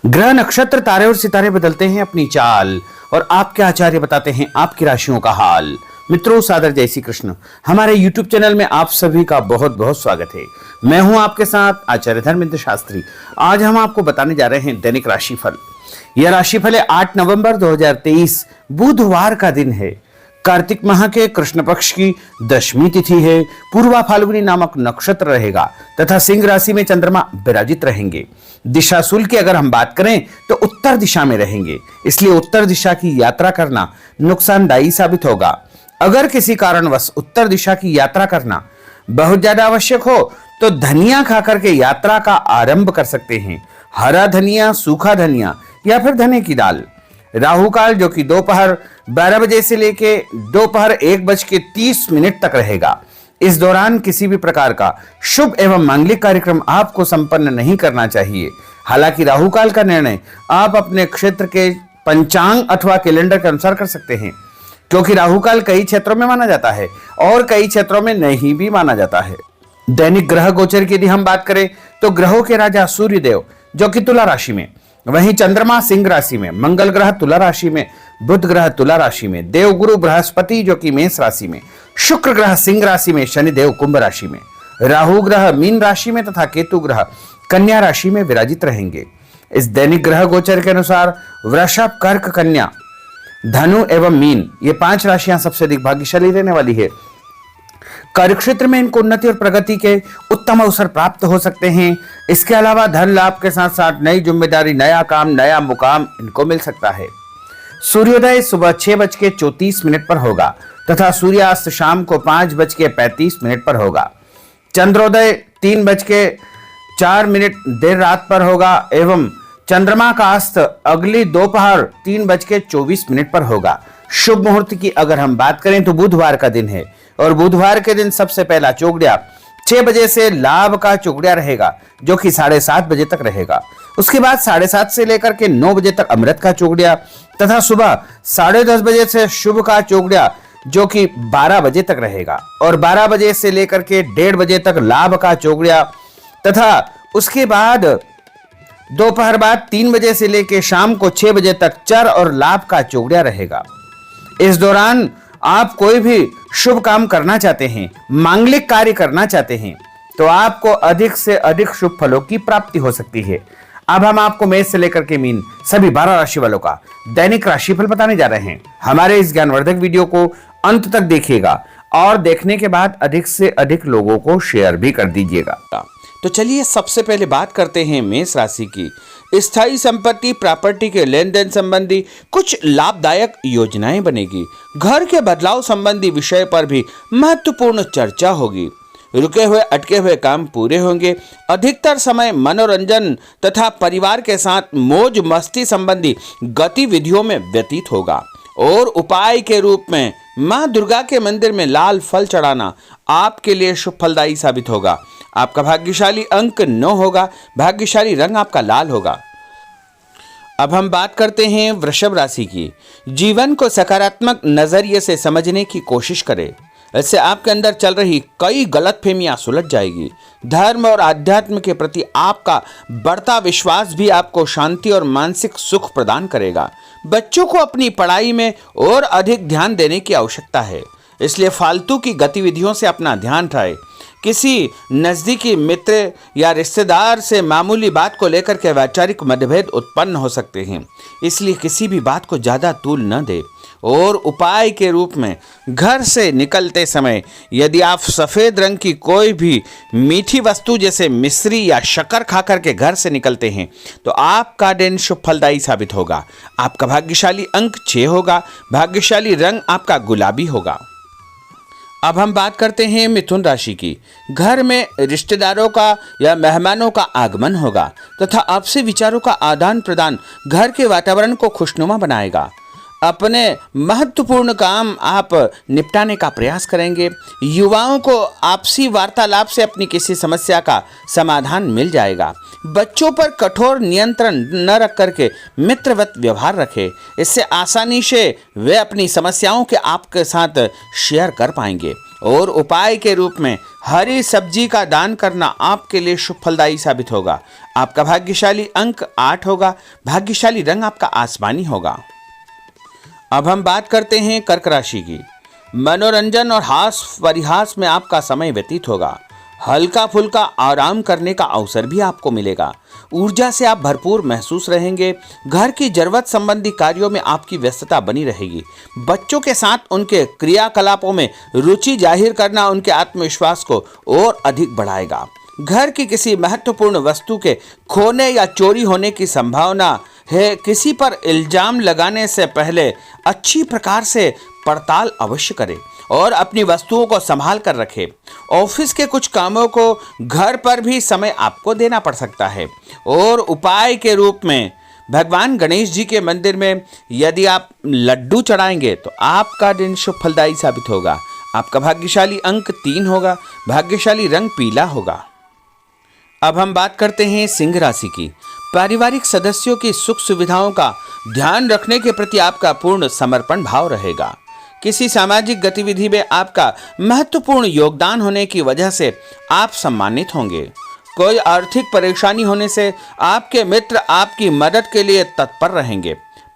ग्रह नक्षत्र तारे और सितारे बदलते हैं अपनी चाल और आपके आचार्य बताते हैं आपकी राशियों का हाल। मित्रों, सादर जय श्री कृष्ण। हमारे YouTube चैनल में आप सभी का बहुत बहुत स्वागत है। मैं हूं आपके साथ आचार्य धर्मेंद्र शास्त्री। आज हम आपको बताने जा रहे हैं दैनिक राशिफल। यह राशिफल है 8 नवंबर 2023 बुधवार का दिन है। कार्तिक माह के कृष्ण पक्ष की दशमी तिथि है। पूर्वा फाल्गुनी नामक नक्षत्र रहेगा तथा सिंह राशि में चंद्रमा विराजित रहेंगे। दिशा शूल की अगर हम बात करें तो उत्तर दिशा में रहेंगे, इसलिए उत्तर दिशा की यात्रा करना नुकसानदायी साबित होगा। अगर किसी कारणवश उत्तर दिशा की यात्रा करना बहुत ज्यादा आवश्यक हो तो धनिया खाकर के यात्रा का आरंभ कर सकते हैं। हरा धनिया, सूखा धनिया या फिर धने की दाल। राहु काल जो कि दोपहर 12 बजे से लेके दोपहर 1:30 तक रहेगा। इस दौरान किसी भी प्रकार का शुभ एवं मांगलिक कार्यक्रम आपको संपन्न नहीं करना चाहिए। हालांकि राहु काल का निर्णय आप अपने क्षेत्र के पंचांग अथवा कैलेंडर के अनुसार कर सकते हैं, क्योंकि राहु काल कई क्षेत्रों में माना जाता है और कई क्षेत्रों में नहीं भी माना जाता है। दैनिक ग्रह गोचर की यदि हम बात करें तो ग्रहों के राजा सूर्य देव जो कि तुला राशि में, वहीं चंद्रमा सिंह राशि में, मंगल ग्रह तुला राशि में, बुध ग्रह तुला राशि में, देव गुरु बृहस्पति जो कि मेष राशि में, शुक्र ग्रह सिंह राशि में, शनि देव कुंभ राशि में, राहु ग्रह मीन राशि में तथा केतु ग्रह कन्या राशि में विराजित रहेंगे। इस दैनिक ग्रह गोचर के अनुसार वृषभ, कर्क, कन्या, धनु एवं मीन ये 5 राशियां सबसे अधिक भाग्यशाली रहने वाली है। कार्यक्षेत्र में इनको उन्नति और प्रगति के उत्तम अवसर प्राप्त हो सकते हैं। इसके अलावा धन लाभ के साथ साथ नई जिम्मेदारी, नया काम, नया मुकाम इनको मिल सकता है। सूर्योदय सुबह 6:34 पर होगा तथा सूर्यास्त शाम को 5:35 पर होगा। चंद्रोदय 3:04 देर रात पर होगा एवं चंद्रमा का अस्त अगली दोपहर 3:24 पर होगा। शुभ मुहूर्त की अगर हम बात करें तो बुधवार का दिन है और बुधवार के दिन सबसे पहला चौगड़िया 6 बजे से लाभ का चौगड़िया रहेगा जो कि 7:30 बजे तक रहेगा। उसके बाद 7:30 से लेकर के 9 बजे तक अमृत का चौगड़िया तथा सुबह 10:30 बजे से शुभ का चौगड़िया जो कि 12 बजे तक रहेगा और 12 बजे से लेकर के 1:30 बजे तक लाभ का चौगड़िया तथा उसके बाद दोपहर बाद 3 बजे से लेकर शाम को 6 बजे तक चर और लाभ का चौगड़िया रहेगा। इस दौरान आप कोई भी शुभ काम करना चाहते हैं, मांगलिक कार्य करना चाहते हैं तो आपको अधिक से अधिक शुभ फलों की प्राप्ति हो सकती है। अब हम आपको मेष से लेकर के मीन सभी 12 राशि वालों का दैनिक राशिफल बताने जा रहे हैं। हमारे इस ज्ञानवर्धक वीडियो को अंत तक देखिएगा और देखने के बाद अधिक से अधिक लोगों को शेयर भी कर दीजिएगा। तो चलिए सबसे पहले बात करते हैं मेष राशि की। स्थायी संपत्ति, प्रॉपर्टी के लेन देन संबंधी कुछ लाभदायक योजनाएं बनेगी। घर के बदलाव संबंधी विषय पर भी महत्वपूर्ण चर्चा होगी। रुके हुए अटके हुए काम पूरे होंगे। अधिकतर समय मनोरंजन तथा परिवार के साथ मौज मस्ती संबंधी गतिविधियों में व्यतीत होगा और उपाय के रूप में मां दुर्गा के मंदिर में लाल फल चढ़ाना आपके लिए शुभ फलदायी साबित होगा। आपका भाग्यशाली अंक 9 होगा। भाग्यशाली रंग आपका लाल होगा। अब हम बात करते हैं वृषभ राशि की। जीवन को सकारात्मक नजरिए से समझने की कोशिश करें, इससे आपके अंदर चल रही कई गलतफहमियां सुलझ जाएगी। धर्म और आध्यात्म के प्रति आपका बढ़ता विश्वास भी आपको शांति और मानसिक सुख प्रदान करेगा। बच्चों को अपनी पढ़ाई में और अधिक ध्यान देने की आवश्यकता है, इसलिए फालतू की गतिविधियों से अपना ध्यान हटाएं। किसी नजदीकी मित्र या रिश्तेदार से मामूली बात को लेकर के वैचारिक मतभेद उत्पन्न हो सकते हैं, इसलिए किसी भी बात को ज्यादा तूल न दे। और उपाय के रूप में घर से निकलते समय यदि आप सफेद रंग की कोई भी मीठी वस्तु जैसे मिश्री या शक्कर खाकर के घर से निकलते हैं तो आपका दिन शुभ फलदायी साबित होगा। आपका भाग्यशाली अंक 6 होगा। भाग्यशाली रंग आपका गुलाबी होगा। अब हम बात करते हैं मिथुन राशि की। घर में रिश्तेदारों का या मेहमानों का आगमन होगा तथा आपसी विचारों का आदान प्रदान घर के वातावरण को खुशनुमा बनाएगा। अपने महत्वपूर्ण काम आप निपटाने का प्रयास करेंगे। युवाओं को आपसी वार्तालाप से अपनी किसी समस्या का समाधान मिल जाएगा। बच्चों पर कठोर नियंत्रण न रख करके मित्रवत व्यवहार रखें, इससे आसानी से वे अपनी समस्याओं के आपके साथ शेयर कर पाएंगे। और उपाय के रूप में हरी सब्जी का दान करना आपके लिए शुभ फलदायी साबित होगा। आपका भाग्यशाली अंक 8 होगा। भाग्यशाली रंग आपका आसमानी होगा। अब हम बात करते हैं कर्क राशि की। मनोरंजन और हास परिहास में आपका समय व्यतीत होगा। हल्का फुल्का आराम करने का अवसर भी आपको मिलेगा। ऊर्जा से आप भरपूर महसूस रहेंगे। घर की जरूरत संबंधी कार्यों में आपकी व्यस्तता बनी रहेगी। बच्चों के साथ उनके क्रियाकलापों में रुचि जाहिर करना उनके आत्मविश्वास को और अधिक बढ़ाएगा। घर की किसी महत्वपूर्ण वस्तु के खोने या चोरी होने की संभावना है। किसी पर इल्जाम लगाने से पहले अच्छी प्रकार से पड़ताल अवश्य करें और अपनी वस्तुओं को संभाल कर रखें। ऑफिस के कुछ कामों को घर पर भी समय आपको देना पड़ सकता है। और उपाय के रूप में भगवान गणेश जी के मंदिर में यदि आप लड्डू चढ़ाएंगे तो आपका दिन शुभ फलदायी साबित होगा। आपका भाग्यशाली अंक 3 होगा। भाग्यशाली रंग पीला होगा। अब हम बात करते हैं सिंह राशि की। पारिवारिक सदस्यों की सुख सुविधाओं का ध्यान रखने के प्रति आपका पूर्ण समर्पण भाव रहेगा। किसी सामाजिक गतिविधि में आपका महत्वपूर्ण योगदान होने की वजह से आप सम्मानित होंगे। कोई आर्थिक परेशानी होने से आपके मित्र आपकी मदद के लिए तत्पर रहेंगे,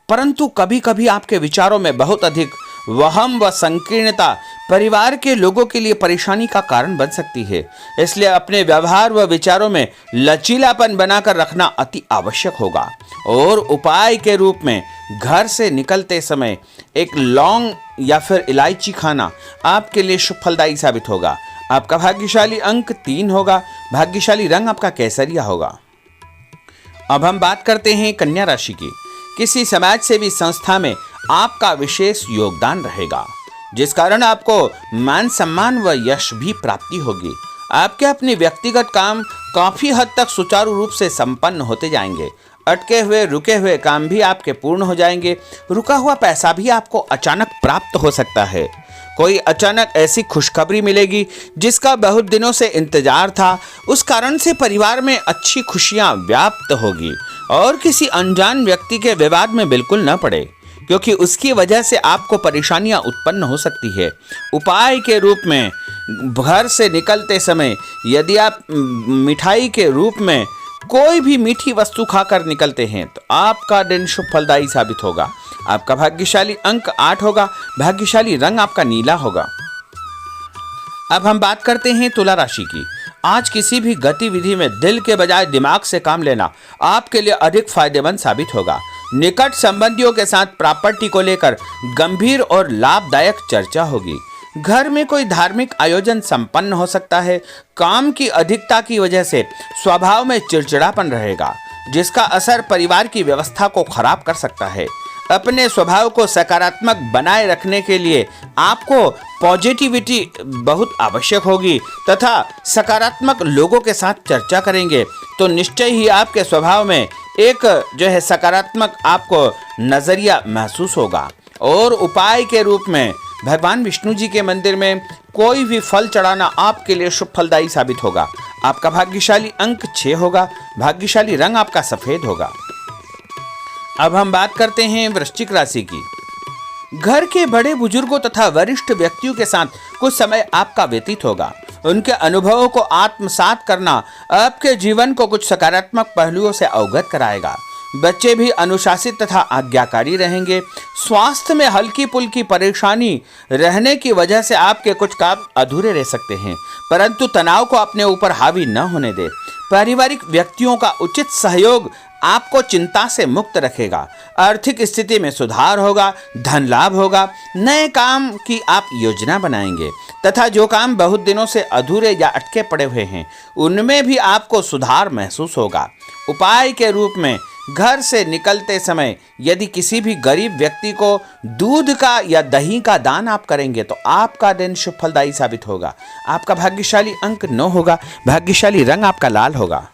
परंतु कभी कभी आपके विचारों में बहुत अधिक वहम व संकीर्णता परिवार के लोगों के लिए परेशानी का कारण बन सकती है। इसलिए अपने व्यवहार व विचारों में लचीलापन बनाकर रखना अति आवश्यक होगा। और उपाय के रूप में घर से निकलते समय एक लौंग या फिर इलायची खाना आपके लिए शुभ फलदायी साबित होगा। आपका भाग्यशाली अंक 3 होगा। भाग्यशाली रंग आपका केसरिया होगा। अब हम बात करते हैं कन्या राशि की। किसी समाज सेवी संस्था में आपका विशेष योगदान रहेगा, जिस कारण आपको मान सम्मान व यश भी प्राप्ति होगी। आपके अपने व्यक्तिगत काम काफी हद तक सुचारू रूप से संपन्न होते जाएंगे। अटके हुए रुके हुए काम भी आपके पूर्ण हो जाएंगे। रुका हुआ पैसा भी आपको अचानक प्राप्त हो सकता है। कोई अचानक ऐसी खुशखबरी मिलेगी जिसका बहुत दिनों से इंतजार था। उस कारण से परिवार में अच्छी खुशियां व्याप्त होगी। और किसी अनजान व्यक्ति के विवाद में बिल्कुल न पड़े, क्योंकि उसकी वजह से आपको परेशानियां उत्पन्न हो सकती है। उपाय के रूप में घर से निकलते समय यदि आप मिठाई के रूप में कोई भी मीठी वस्तु खाकर निकलते हैं तो आपका दिन शुभ फलदायी साबित होगा। आपका भाग्यशाली अंक 8 होगा। भाग्यशाली रंग आपका नीला होगा। अब हम बात करते हैं तुला राशि की। आज किसी भी गतिविधि में दिल के बजाय दिमाग से काम लेना आपके लिए अधिक फायदेमंद साबित होगा। निकट संबंधियों के साथ प्रॉपर्टी को लेकर गंभीर और लाभदायक चर्चा होगी। घर में कोई धार्मिक आयोजन संपन्न हो सकता है। काम की अधिकता की वजह से स्वभाव में चिड़चिड़ापन रहेगा, जिसका असर परिवार की व्यवस्था को खराब कर सकता है। अपने स्वभाव को सकारात्मक बनाए रखने के लिए आपको पॉजिटिविटी बहुत आवश्यक होगी तथा सकारात्मक लोगों के साथ चर्चा करेंगे तो निश्चय ही आपके स्वभाव में एक सकारात्मक आपको नजरिया महसूस होगा। और उपाय के रूप में भगवान विष्णु जी के मंदिर में कोई भी फल चढ़ाना आपके लिए शुभ फलदायी साबित होगा। आपका भाग्यशाली अंक 6 होगा। भाग्यशाली रंग आपका सफेद होगा। अब हम बात करते हैं वृश्चिक राशि की। घर के बड़े बुजुर्गों तथा वरिष्ठ व्यक्तियों के साथ कुछ समय आपका व्यतीत होगा। उनके अनुभवों को आत्मसात करना आपके जीवन को कुछ सकारात्मक पहलुओं से अवगत कराएगा। बच्चे भी अनुशासित तथा आज्ञाकारी रहेंगे। स्वास्थ्य में हल्की पुल्की परेशानी रहने की वजह से आपके कुछ काम अधूरे रह सकते हैं, परंतु तनाव को अपने ऊपर हावी न होने दें। पारिवारिक व्यक्तियों का उचित सहयोग आपको चिंता से मुक्त रखेगा। आर्थिक स्थिति में सुधार होगा। धन लाभ होगा। नए काम की आप योजना बनाएंगे तथा जो काम बहुत दिनों से अधूरे या अटके पड़े हुए हैं उनमें भी आपको सुधार महसूस होगा। उपाय के रूप में घर से निकलते समय यदि किसी भी गरीब व्यक्ति को दूध का या दही का दान आप करेंगे तो आपका दिन शुभ फलदायी साबित होगा। आपका भाग्यशाली अंक 9 होगा। भाग्यशाली रंग आपका लाल होगा।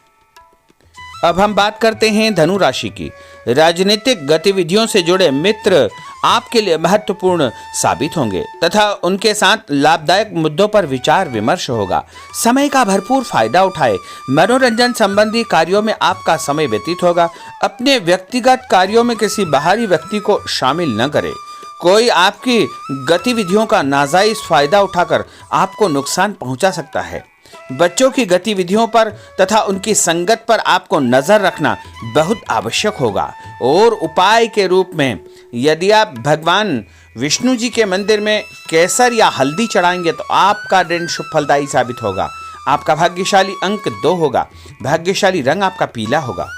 अब हम बात करते हैं धनु राशि की। राजनीतिक गतिविधियों से जुड़े मित्र आपके लिए महत्वपूर्ण साबित होंगे तथा उनके साथ लाभदायक मुद्दों पर विचार विमर्श होगा। समय का भरपूर फायदा उठाए। मनोरंजन संबंधी कार्यों में आपका समय व्यतीत होगा। अपने व्यक्तिगत कार्यों में किसी बाहरी व्यक्ति को शामिल न करें। कोई आपकी गतिविधियों का नाजायज फायदा उठाकर आपको नुकसान पहुंचा सकता है। बच्चों की गतिविधियों पर तथा उनकी संगत पर आपको नजर रखना बहुत आवश्यक होगा। और उपाय के रूप में यदि आप भगवान विष्णु जी के मंदिर में केसर या हल्दी चढ़ाएंगे तो आपका दिन शुभ फलदायी साबित होगा। आपका भाग्यशाली अंक 2 होगा। भाग्यशाली रंग आपका पीला होगा।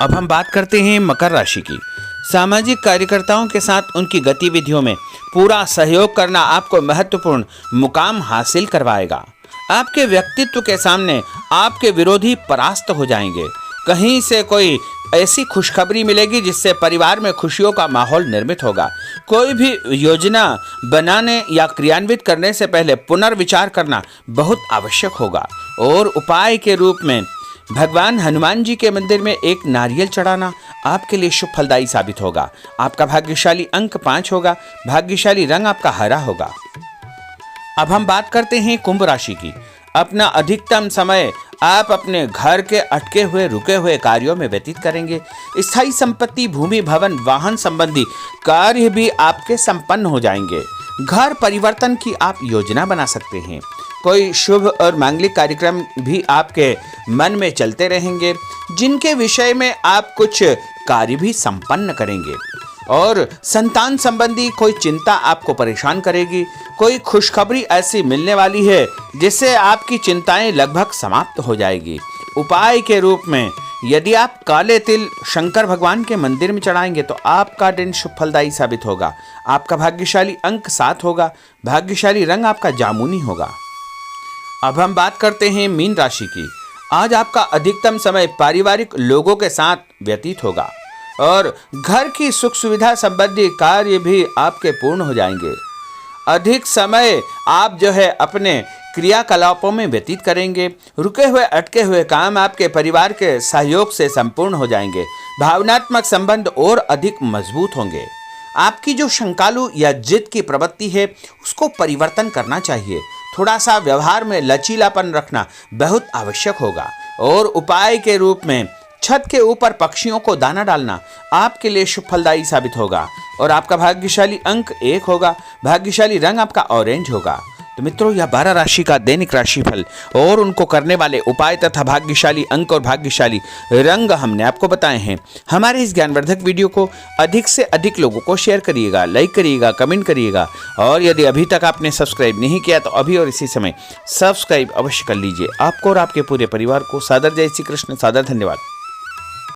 अब हम बात करते हैं मकर राशि की। सामाजिक कार्यकर्ताओं के साथ उनकी गतिविधियों में पूरा सहयोग करना आपको महत्वपूर्ण मुकाम हासिल करवाएगा। आपके व्यक्तित्व के सामने आपके विरोधी परास्त हो जाएंगे। कहीं से कोई ऐसी खुशखबरी मिलेगी जिससे परिवार में खुशियों का माहौल निर्मित होगा। कोई भी योजना बनाने या क्रियान्वित करने से पहले पुनर्विचार करना बहुत आवश्यक होगा। और उपाय के रूप में भगवान हनुमान जी के मंदिर में एक नारियल चढ़ाना आपके लिए शुभ फलदायी साबित होगा। आपका भाग्यशाली अंक 5 होगा। भाग्यशाली रंग आपका हरा होगा। अब हम बात करते हैं कुंभ राशि की। अपना अधिकतम समय आप अपने घर के अटके हुए रुके हुए कार्यों में व्यतीत करेंगे। स्थायी संपत्ति, भूमि, भवन, वाहन संबंधी कार्य भी आपके संपन्न हो जाएंगे। घर परिवर्तन की आप योजना बना सकते हैं। कोई शुभ और मांगलिक कार्यक्रम भी आपके मन में चलते रहेंगे, जिनके विषय में आप कुछ कार्य भी संपन्न करेंगे। और संतान संबंधी कोई चिंता आपको परेशान करेगी। कोई खुशखबरी ऐसी मिलने वाली है जिससे आपकी चिंताएं लगभग समाप्त हो जाएगी। उपाय के रूप में यदि आप काले तिल शंकर भगवान के मंदिर में चढ़ाएंगे तो आपका दिन शुभ फलदायी साबित होगा। आपका भाग्यशाली अंक 7 होगा। भाग्यशाली रंग आपका जामुनी होगा। अब हम बात करते हैं मीन राशि की। आज आपका अधिकतम समय पारिवारिक लोगों के साथ व्यतीत होगा और घर की सुख सुविधा संबंधी कार्य भी आपके पूर्ण हो जाएंगे। अधिक समय आप अपने क्रियाकलापों में व्यतीत करेंगे। रुके हुए अटके हुए काम आपके परिवार के सहयोग से संपूर्ण हो जाएंगे। भावनात्मक संबंध और अधिक मजबूत होंगे। आपकी जो शंकालु या जिद की प्रवृत्ति है उसको परिवर्तन करना चाहिए। थोड़ा सा व्यवहार में लचीलापन रखना बहुत आवश्यक होगा। और उपाय के रूप में छत के ऊपर पक्षियों को दाना डालना आपके लिए शुभ फलदायी साबित होगा। और आपका भाग्यशाली अंक 1 होगा। भाग्यशाली रंग आपका ऑरेंज होगा। तो मित्रों, यह 12 राशि का दैनिक राशिफल और उनको करने वाले उपाय तथा भाग्यशाली अंक और भाग्यशाली रंग हमने आपको बताए हैं। हमारे इस ज्ञानवर्धक वीडियो को अधिक से अधिक लोगों को शेयर करिएगा, लाइक करिएगा, कमेंट करिएगा। और यदि अभी तक आपने सब्सक्राइब नहीं किया तो अभी और इसी समय सब्सक्राइब अवश्य कर लीजिए। आपको और आपके पूरे परिवार को सादर जय श्री कृष्ण, सादर धन्यवाद।